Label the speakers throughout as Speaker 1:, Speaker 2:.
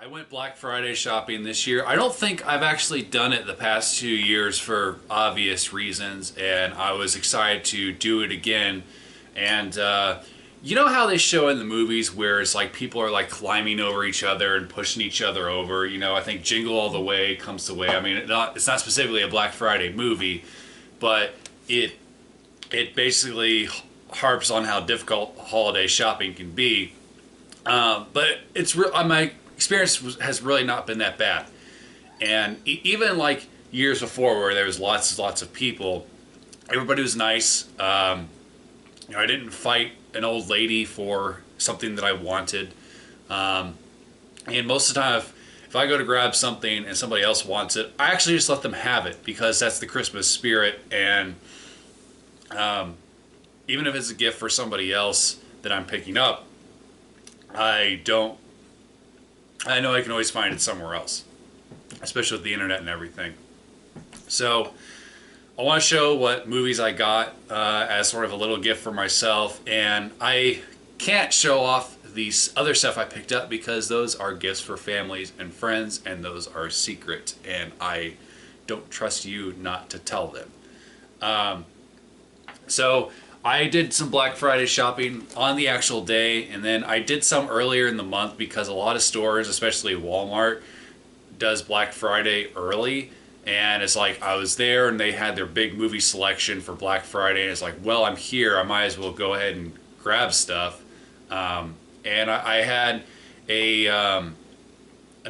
Speaker 1: I went Black Friday shopping this year. I don't think I've actually done it the past 2 years for obvious reasons, and I was excited to do it again. And you know how they show in the movies where it's like people are like climbing over each other and pushing each other over. I think Jingle All the Way comes the way. I mean, it's not specifically a Black Friday movie, but it basically harps on how difficult holiday shopping can be. But it's real. My experience has really not been that bad, and even like years before, where there was lots of people, everybody was nice. I didn't fight an old lady for something that I wanted, and most of the time, if I go to grab something and somebody else wants it, I actually just let them have it because that's the Christmas spirit. And even if it's a gift for somebody else that I'm picking up, I don't. I know I can always find it somewhere else, especially with the internet and everything. So I want to show what movies I got as sort of a little gift for myself, and I can't show off these other stuff I picked up because those are gifts for families and friends, and those are secret, and I don't trust you not to tell them. So I did some Black Friday shopping on the actual day, and then I did some earlier in the month because a lot of stores, especially Walmart, does Black Friday early. And it's like I was there and they had their big movie selection for Black Friday, and it's like, well, I'm here, I might as well go ahead and grab stuff. And I had an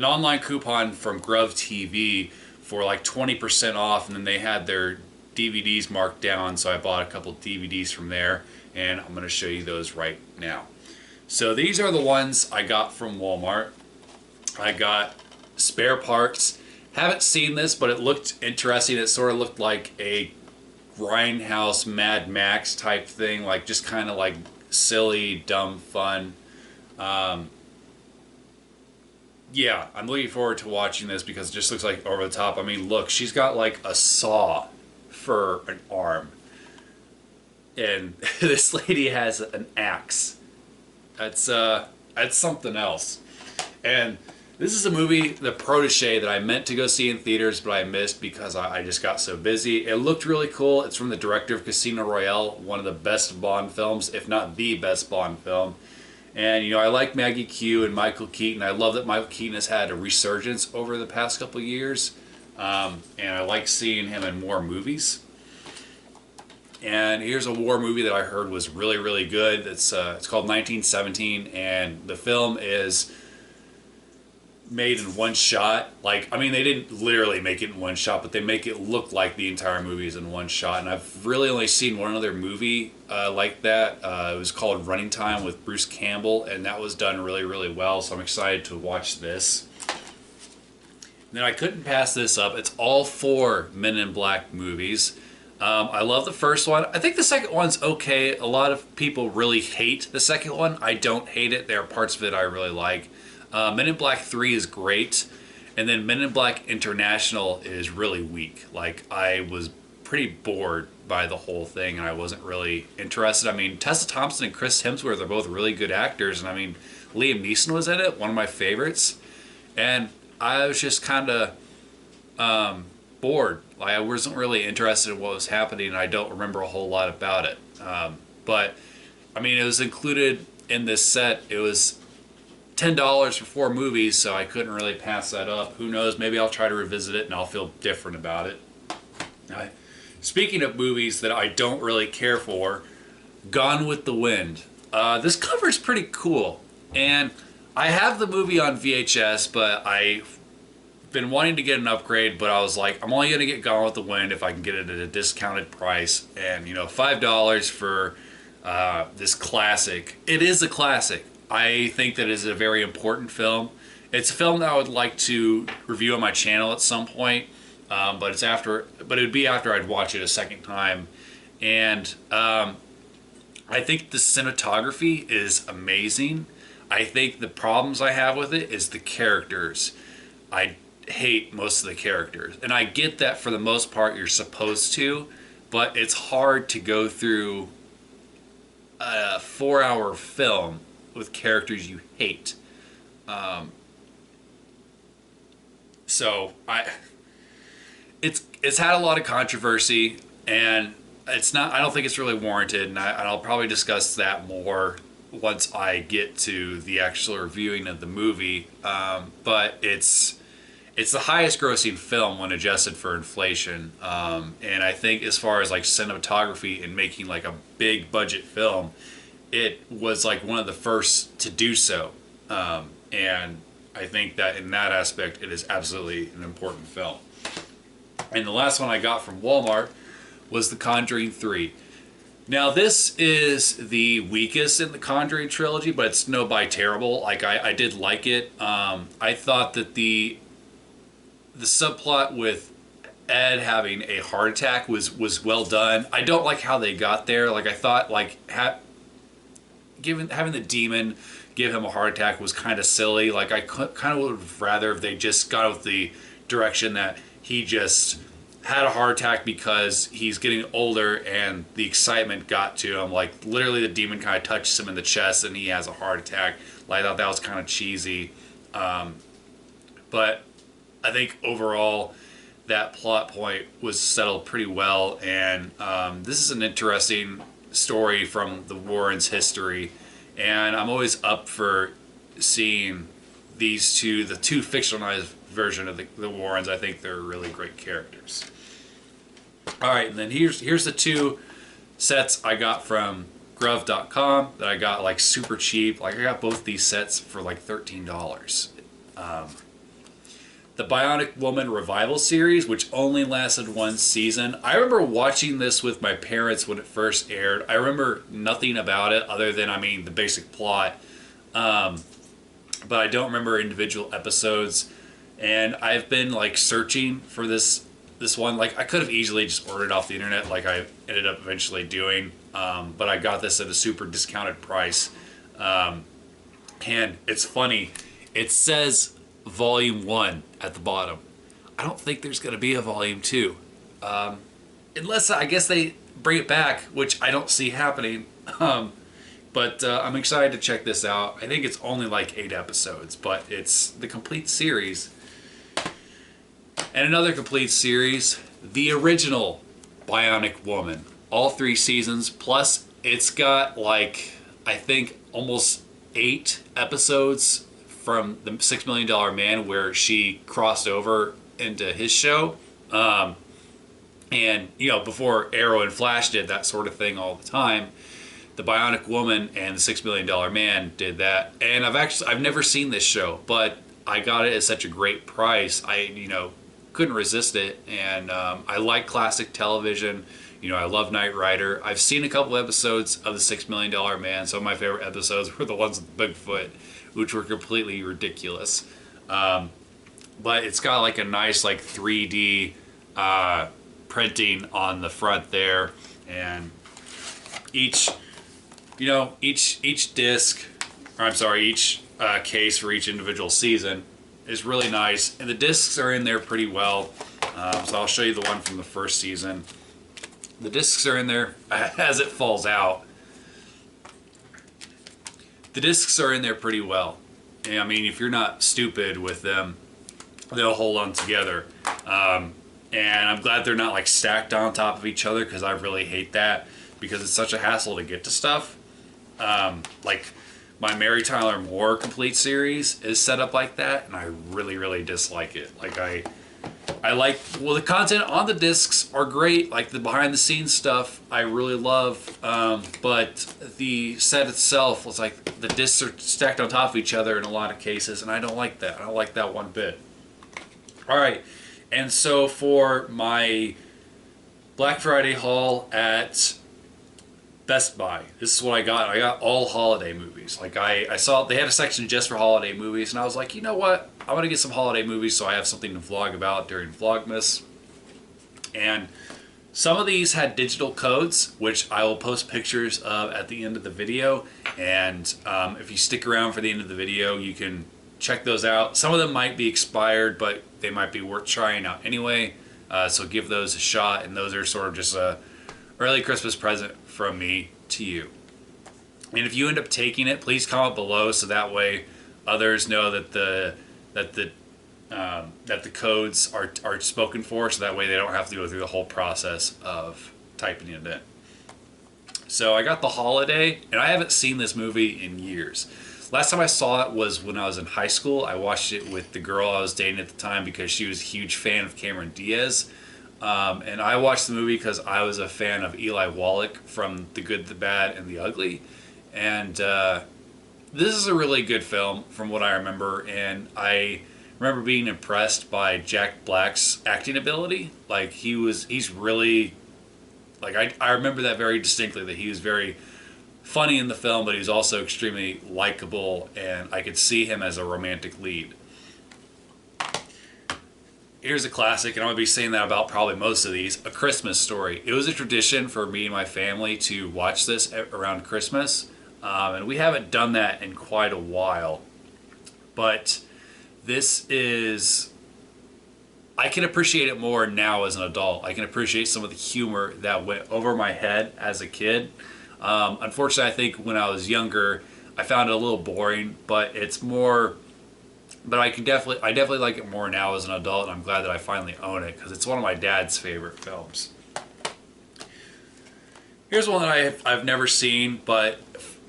Speaker 1: online coupon from Grove TV for like 20% off, and then they had their DVDs marked down, so I bought a couple DVDs from there, and I'm going to show you those right now. So these are the ones I got from Walmart. I got Spare Parts. Haven't seen this, but it looked interesting. It sort of looked like a Grindhouse Mad Max type thing, like just kind of like silly, dumb fun. Yeah, I'm looking forward to watching this because it just looks like over the top. I mean, look, she's got like a saw for an arm, and this lady has an axe. That's something else. And this is a movie, The Protege, that I meant to go see in theaters, but I missed because I just got so busy. It looked really cool. It's from the director of Casino Royale, one of the best Bond films, if not the best Bond film. And I like Maggie Q and Michael Keaton. I love that Michael Keaton has had a resurgence over the past couple of years. And I like seeing him in more movies. And here's a war movie that I heard was really good. It's called 1917, and the film is made in one shot. Like, I mean, they didn't literally make it in one shot, but they make it look like the entire movie is in one shot. And I've really only seen one other movie like that. It was called Running Time with Bruce Campbell, and that was done really well. So I'm excited to watch this. And then I couldn't pass this up. It's all four Men in Black movies. I love the first one. I think the second one's okay. A lot of people really hate the second one. I don't hate it. There are parts of it I really like. Men in Black 3 is great, and then Men in Black International is really weak. Like, I was pretty bored by the whole thing, and I wasn't really interested. I mean, Tessa Thompson and Chris Hemsworth are both really good actors, and I mean, Liam Neeson was in it, one of my favorites, and I was just kind of bored. Like, I wasn't really interested in what was happening, and I don't remember a whole lot about it. But, I mean, it was included in this set. It was $10 for four movies, so I couldn't really pass that up. Who knows, maybe I'll try to revisit it and I'll feel different about it. Speaking of movies that I don't really care for, Gone with the Wind. This cover is pretty cool, and I have the movie on VHS, but I've been wanting to get an upgrade, but I was like, I'm only going to get Gone with the Wind if I can get it at a discounted price, and $5 for this classic. It is a classic. I think that is a very important film. It's a film that I would like to review on my channel at some point, but it would be after I'd watch it a second time. And I think the cinematography is amazing. I think the problems I have with it is the characters. I hate most of the characters, and I get that for the most part you're supposed to, but it's hard to go through a 4-hour film with characters you hate. So it's had a lot of controversy, and it's not. I don't think it's really warranted, and I'll probably discuss that more once I get to the actual reviewing of the movie. But it's the highest grossing film when adjusted for inflation, and I think as far as like cinematography and making like a big budget film, it was like one of the first to do so, and I think that in that aspect it is absolutely an important film. And the last one I got from Walmart was The Conjuring 3. Now this is the weakest in the Conjuring trilogy, but it's no by terrible. Like I did like it. I thought that the subplot with Ed having a heart attack was well done. I don't like how they got there. Like I thought like having the demon give him a heart attack was kind of silly. Like I kind of would have rather if they just got with the direction that he just had a heart attack because he's getting older and the excitement got to him. Like literally the demon kind of touches him in the chest and he has a heart attack. Like, I thought that was kind of cheesy. But I think overall that plot point was settled pretty well. And this is an interesting story from the Warrens' history. And I'm always up for seeing the two fictionalized version of the Warrens. I think they're really great characters. All right, and then here's the two sets I got from Grove.com that I got like super cheap. Like I got both these sets for like $13. The Bionic Woman Revival series, which only lasted one season. I remember watching this with my parents when it first aired. I remember nothing about it other than, I mean, the basic plot. But I don't remember individual episodes. And I've been like searching for this one. Like I could have easily just ordered it off the internet like I ended up eventually doing. But I got this at a super discounted price. And it's funny. It says Volume 1 at the bottom. I don't think there's going to be a Volume 2. Unless I guess they bring it back, which I don't see happening. But I'm excited to check this out. I think it's only like 8 episodes, but it's the complete series. And another complete series, the original Bionic Woman. All 3 seasons, plus it's got like, I think almost 8 episodes from the $6 Million Man where she crossed over into his show. And, you know, before Arrow and Flash did that sort of thing all the time, the Bionic Woman and the $6 Million Man did that. And I've never seen this show, but I got it at such a great price. I couldn't resist it. And I like classic television. I love Knight Rider. I've seen a couple episodes of the $6 Million Man. Some of my favorite episodes were the ones with Bigfoot, which were completely ridiculous. But it's got like a nice like 3D printing on the front there, and each disc, or I'm sorry, each case for each individual season is really nice, and the discs are in there pretty well. So I'll show you the one from the first season. The discs are in there as it falls out. The discs are in there pretty well. And I mean, if you're not stupid with them, they'll hold on together. And I'm glad they're not like stacked on top of each other, because I really hate that, because it's such a hassle to get to stuff. Like my Mary Tyler Moore complete series is set up like that, and I really, really dislike it. Like I like, well, the content on the discs are great, like the behind the scenes stuff I really love, but the set itself was like the discs are stacked on top of each other in a lot of cases, and I don't like that. I don't like that one bit. Alright, and so for my Black Friday haul at Best Buy, this is what I got. I got all holiday movies. Like I saw they had a section just for holiday movies, and I was like, you know what? I'm gonna get some holiday movies so I have something to vlog about during Vlogmas. And some of these had digital codes, which I will post pictures of at the end of the video. And if you stick around for the end of the video, you can check those out. Some of them might be expired, but they might be worth trying out anyway. So give those a shot, and those are sort of just a early Christmas present from me to you. And if you end up taking it, please comment below so that way others know that the that the codes are spoken for, so that way they don't have to go through the whole process of typing it in. So I got The Holiday, and I haven't seen this movie in years. Last time I saw it was when I was in high school. I watched it with the girl I was dating at the time because she was a huge fan of Cameron Diaz. And I watched the movie because I was a fan of Eli Wallach from The Good, the Bad, and the Ugly. And this is a really good film from what I remember. And I remember being impressed by Jack Black's acting ability. Like, he's really, like, I remember that very distinctly, that he was very funny in the film, but he was also extremely likable, and I could see him as a romantic lead. Here's a classic, and I'm going to be saying that about probably most of these, A Christmas Story. It was a tradition for me and my family to watch this around Christmas, and we haven't done that in quite a while. But this is... I can appreciate it more now as an adult. I can appreciate some of the humor that went over my head as a kid. Unfortunately, I think when I was younger, I found it a little boring, but it's more... But I definitely like it more now as an adult, and I'm glad that I finally own it, because it's one of my dad's favorite films. Here's one that I've never seen, but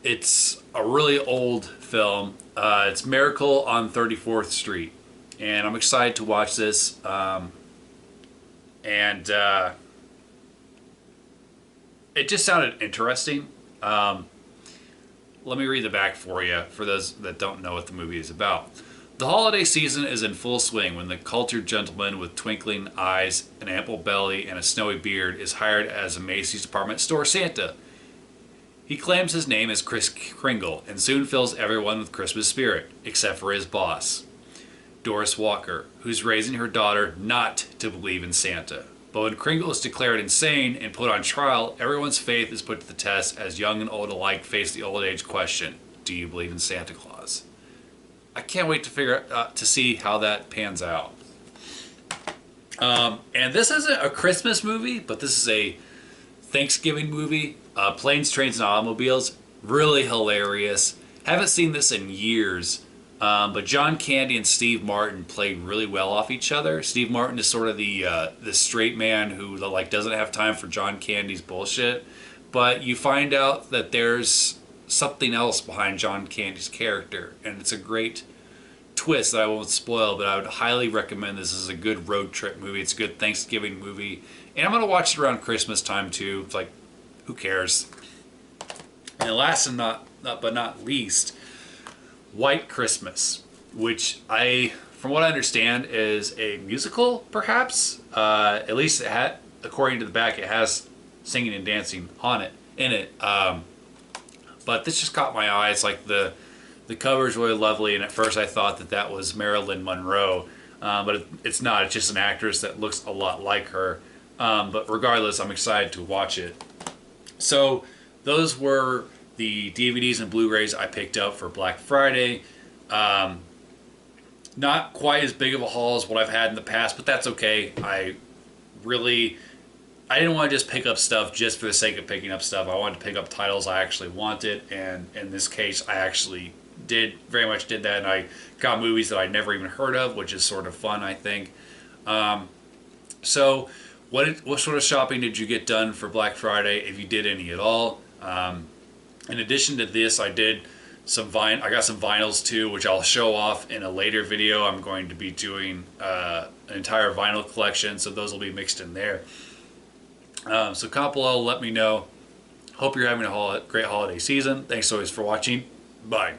Speaker 1: it's a really old film. It's Miracle on 34th Street, and I'm excited to watch this. It just sounded interesting. Let me read the back for you, for those that don't know what the movie is about. The holiday season is in full swing when the cultured gentleman with twinkling eyes, an ample belly, and a snowy beard is hired as a Macy's department store Santa. He claims his name is Kris Kringle and soon fills everyone with Christmas spirit, except for his boss, Doris Walker, who's raising her daughter not to believe in Santa. But when Kringle is declared insane and put on trial, everyone's faith is put to the test as young and old alike face the old age question: do you believe in Santa Claus? I can't wait to see how that pans out. And this isn't a Christmas movie, but this is a Thanksgiving movie. Planes, Trains, and Automobiles. Really hilarious. Haven't seen this in years. But John Candy and Steve Martin played really well off each other. Steve Martin is sort of the straight man who doesn't have time for John Candy's bullshit. But you find out that there's something else behind John Candy's character, and it's a great twist that I won't spoil, but I would highly recommend this. This is a good road trip movie. It's a good Thanksgiving movie, and I'm going to watch it around Christmas time too. It's like, who cares? And last and not least, White Christmas, which from what I understand, is a musical, perhaps. At least according to the back, it has singing and dancing in it. But this just caught my eye. It's like the cover is really lovely, and at first I thought that was Marilyn Monroe, but it's not. It's just an actress that looks a lot like her. But regardless, I'm excited to watch it. So those were the DVDs and Blu-rays I picked up for Black Friday. Not quite as big of a haul as what I've had in the past, but that's okay. I didn't want to just pick up stuff just for the sake of picking up stuff. I wanted to pick up titles I actually wanted, and in this case, I actually very much did that, and I got movies that I never even heard of, which is sort of fun, I think. So what sort of shopping did you get done for Black Friday, if you did any at all? In addition to this, I got some vinyls too, which I'll show off in a later video. I'm going to be doing an entire vinyl collection, so those will be mixed in there. So comment below, let me know. Hope you're having a great holiday season. Thanks always for watching. Bye.